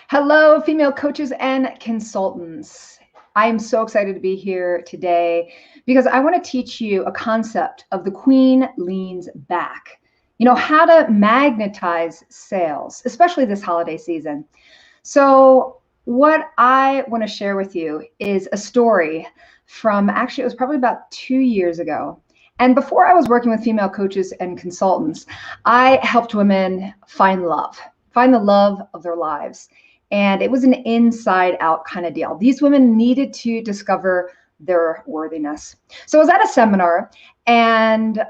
Hello, female coaches and consultants. I am so excited to be here today because I want to teach you a concept of the queen leans back. How to magnetize sales, especially this holiday season. So, what I want to share with you is a story from actually, it was probably about 2 years ago. And before I was working with female coaches and consultants, I helped women find the love of their lives. And it was an inside out kind of deal. These women needed to discover their worthiness. So I was at a seminar, and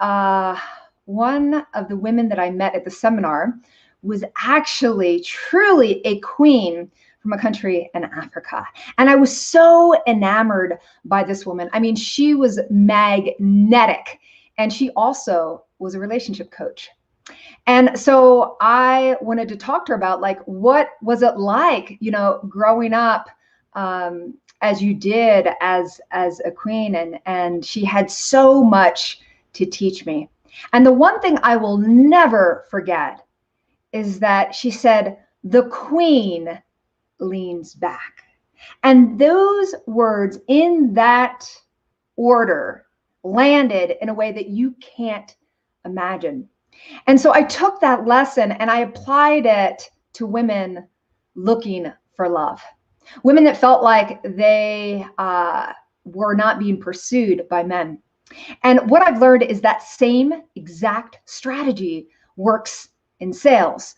one of the women that I met at the seminar was actually truly a queen from a country in Africa. And I was so enamored by this woman. I mean, she was magnetic, and she also was a relationship coach. And so I wanted to talk to her about, like, what was it like, growing up as you did as a queen, and she had so much to teach me. And the one thing I will never forget is that she said, "The queen leans back." And those words in that order landed in a way that you can't imagine. And so I took that lesson and I applied it to women looking for love, women that felt like they were not being pursued by men. And what I've learned is that same exact strategy works in sales.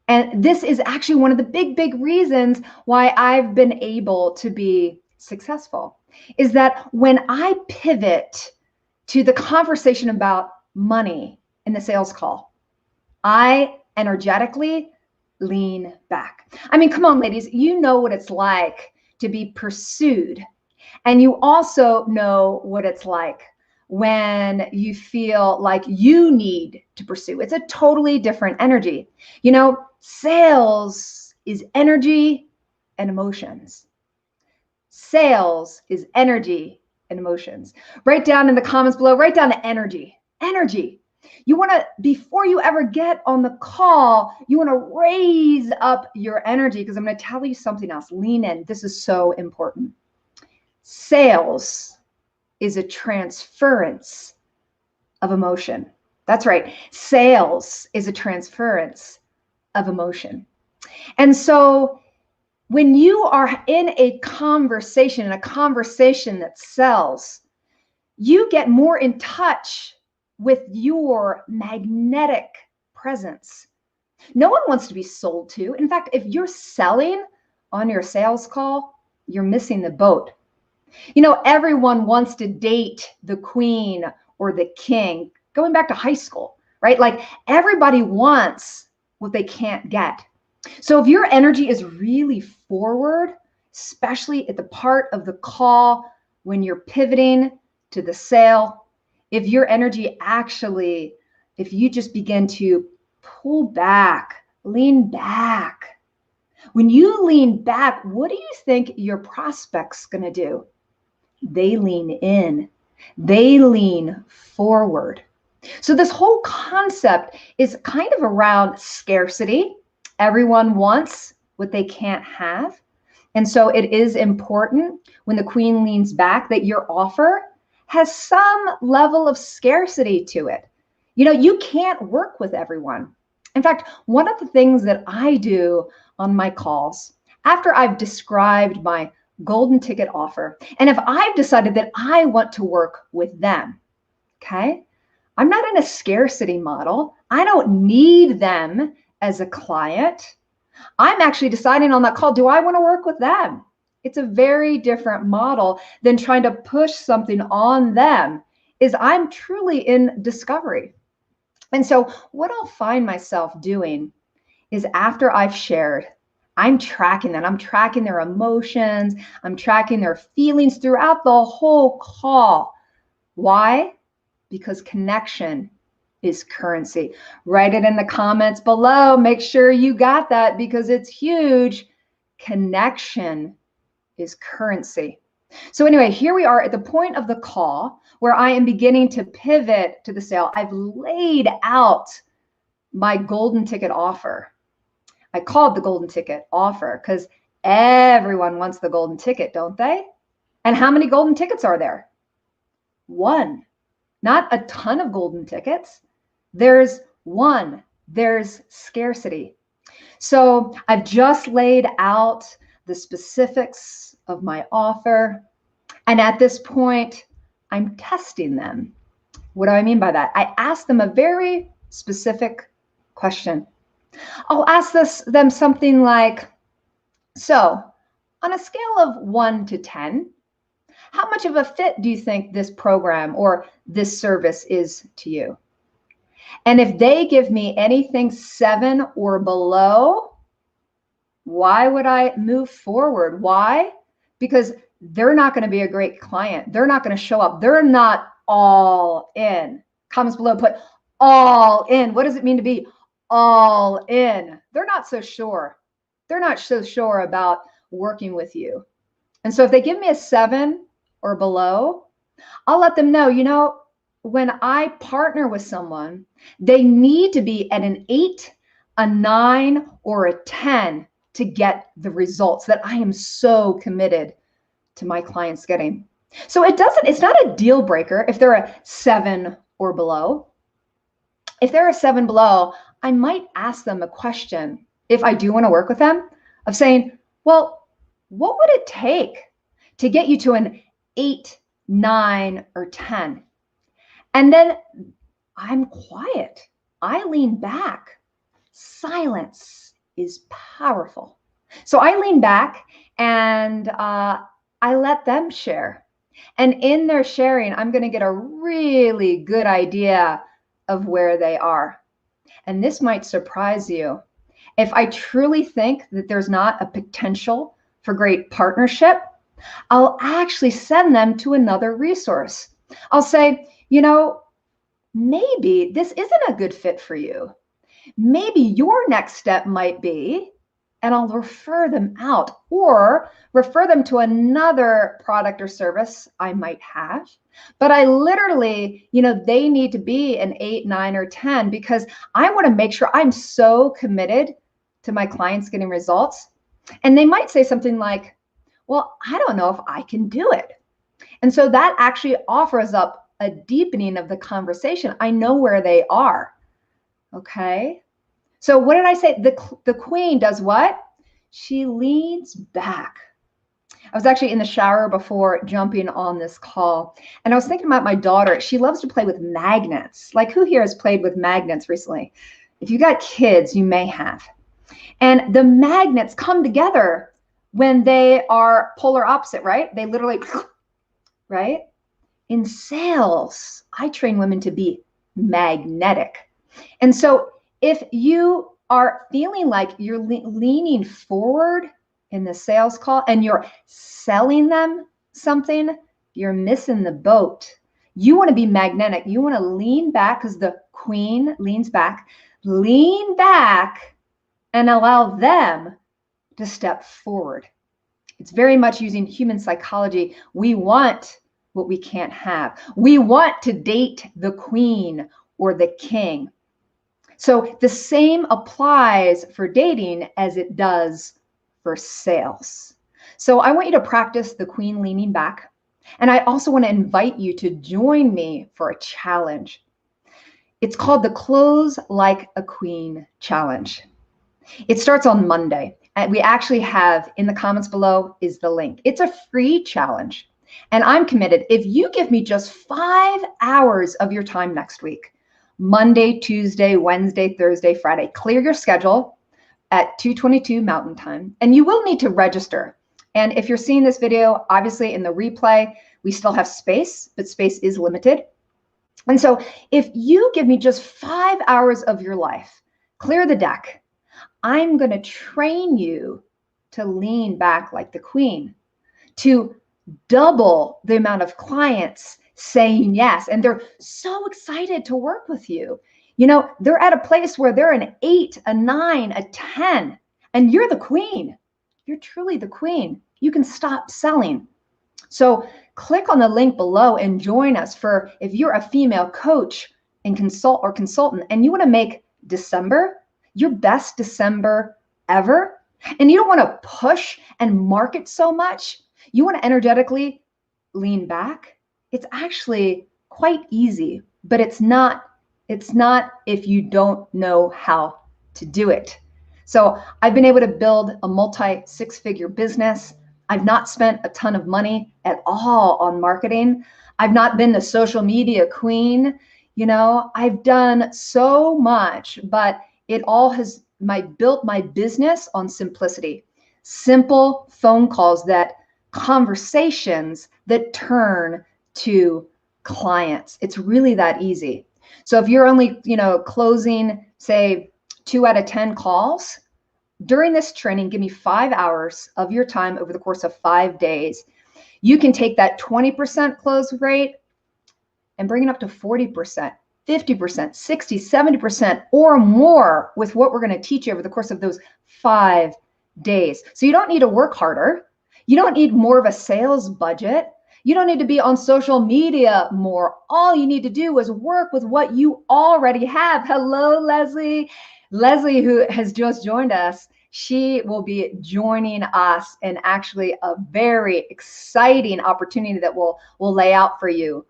And this is actually one of the big reasons why I've been able to be successful, is that when I pivot to the conversation about money in the sales call, I energetically lean back. I mean, come on, ladies, you know what it's like to be pursued. And you also know what it's like when you feel like you need to pursue. It's a totally different energy. Sales is energy and emotions. Sales is energy and emotions. Write down in the comments below, write down the energy. Energy. You want to, before you ever get on the call, you want to raise up your energy, because I'm going to tell you something else. Lean in. This is so important. Sales is a transference of emotion. That's right. Sales is a transference of emotion. And so when you are in a conversation that sells, you get more in touch with your magnetic presence. No one wants to be sold to. In fact, if you're selling on your sales call, you're missing the boat. Everyone wants to date the queen or the king, going back to high school, right? Like, everybody wants what they can't get. So if your energy is really forward, especially at the part of the call when you're pivoting to the sale, if your energy actually, if you just begin to pull back, lean back, when you lean back, what do you think your prospect's going to do? They lean in, they lean forward. So this whole concept is kind of around scarcity. Everyone wants what they can't have. And so it is important, when the queen leans back, that your offer has some level of scarcity to it. You can't work with everyone. In fact, one of the things that I do on my calls, after I've described my golden ticket offer, and if I've decided that I want to work with them, okay, I'm not in a scarcity model. I don't need them as a client. I'm actually deciding on that call, do I want to work with them? It's a very different model than trying to push something on them. Is I'm truly in discovery. And so what I'll find myself doing is, after I've shared, I'm tracking that. I'm tracking their emotions. I'm tracking their feelings throughout the whole call. Why? Because connection is currency. Write it in the comments below. Make sure you got that, because it's huge. Connection is currency. So anyway, here we are at the point of the call where I am beginning to pivot to the sale. I've laid out my golden ticket offer. I called the golden ticket offer because everyone wants the golden ticket, don't they? And how many golden tickets are there? One. Not a ton of golden tickets. There's one. There's scarcity. So I've just laid out the specifics of my offer. And at this point, I'm testing them. What do I mean by that? I ask them a very specific question. I'll ask them something like, so on a scale of 1 to 10, how much of a fit do you think this program or this service is to you? And if they give me anything 7 or below, why would I move forward? Why? Because they're not going to be a great client. They're not going to show up. They're not all in. Comments below, put all in. What does it mean to be all in? They're not so sure. They're not so sure about working with you. And so if they give me a 7 or below, I'll let them know, you know, when I partner with someone, they need to be at an 8, a 9, or a 10 to get the results that I am so committed to my clients getting. So it's not a deal breaker if they're a 7 or below. If they're a 7 below, I might ask them a question, if I do want to work with them, of saying, well, what would it take to get you to an 8, 9, or 10? And then I'm quiet. I lean back. Silence is powerful. So I lean back and I let them share. And in their sharing, I'm going to get a really good idea of where they are. And this might surprise you. If I truly think that there's not a potential for great partnership, I'll actually send them to another resource. I'll say, you know, maybe this isn't a good fit for you. Maybe your next step might be, and I'll refer them out or refer them to another product or service I might have. But I literally, you know, they need to be an 8, 9, or 10 because I want to make sure I'm so committed to my clients getting results. And they might say something like, well, I don't know if I can do it. And so that actually offers up a deepening of the conversation. I know where they are. Okay. So what did I say? The queen does what? She leans back. I was actually in the shower before jumping on this call, and I was thinking about my daughter. She loves to play with magnets. Like, who here has played with magnets recently? If you got kids, you may have. And the magnets come together when they are polar opposite, right? They literally, right? In sales, I train women to be magnetic. And so if you are feeling like you're leaning forward in the sales call and you're selling them something, you're missing the boat. You want to be magnetic. You want to lean back because the queen leans back. Lean back and allow them to step forward. It's very much using human psychology. We want what we can't have. We want to date the queen or the king. So the same applies for dating as it does for sales. So I want you to practice the queen leaning back. And I also want to invite you to join me for a challenge. It's called the Close Like a Queen Challenge. It starts on Monday. And we actually have in the comments below is the link. It's a free challenge. And I'm committed. If you give me just 5 hours of your time next week, Monday, Tuesday, Wednesday, Thursday, Friday, clear your schedule at 2:22 Mountain Time. And you will need to register. And if you're seeing this video, obviously in the replay, we still have space, but space is limited. And so if you give me just 5 hours of your life, clear the deck, I'm going to train you to lean back like the queen, to double the amount of clients saying yes. And they're so excited to work with you. You know, they're at a place where they're an 8, a 9, a 10, and you're the queen. You're truly the queen. You can stop selling. So click on the link below and join us for, if you're a female coach and consultant and you want to make December your best December ever, and you don't want to push and market so much, you want to energetically lean back, it's actually quite easy, but it's not if you don't know how to do it. So I've been able to build a multi six-figure business. I've not spent a ton of money at all on marketing. I've not been the social media queen. I've done so much, but it all has built my business on simplicity. Simple phone calls, that conversations that turn to clients. It's really that easy. So if you're only, closing, say, 2 out of 10 calls during this training, give me 5 hours of your time over the course of 5 days. You can take that 20% close rate and bring it up to 40%, 50%, 60, 70% or more with what we're going to teach you over the course of those 5 days. So you don't need to work harder. You don't need more of a sales budget. You don't need to be on social media more. All you need to do is work with what you already have. Hello, Leslie. Leslie, who has just joined us, she will be joining us in actually a very exciting opportunity that we'll lay out for you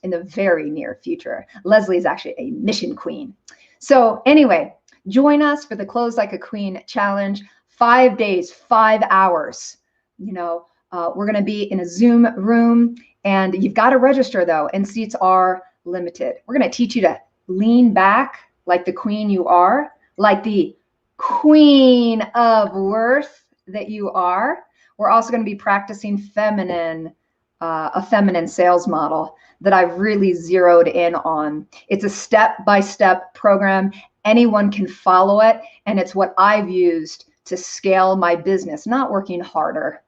in the very near future. Leslie is actually a mission queen. So anyway, join us for the Close Like a Queen challenge. 5 days, 5 hours. We're going to be in a Zoom room, and you've got to register though, and seats are limited. We're going to teach you to lean back like the queen you are, like the queen of worth that you are. We're also going to be practicing a feminine sales model that I've really zeroed in on. It's a step-by-step program. Anyone can follow it, and it's what I've used to scale my business, not working harder,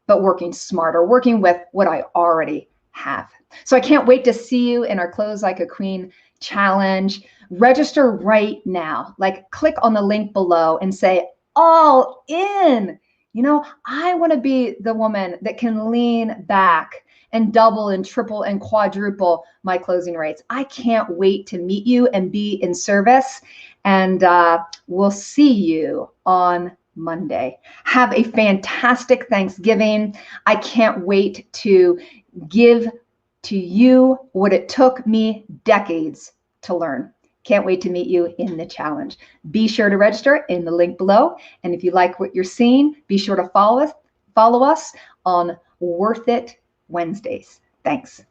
but working smarter, working with what I already have. So I can't wait to see you in our Close Like a Queen challenge. Register right now. Click on the link below and say, all in. I want to be the woman that can lean back and double and triple and quadruple my closing rates. I can't wait to meet you and be in service. And we'll see you on Monday. Have a fantastic Thanksgiving. I can't wait to give to you what it took me decades to learn. Can't wait to meet you in the challenge. Be sure to register in the link below. And if you like what you're seeing, be sure to follow us on Worth It Wednesdays. Thanks.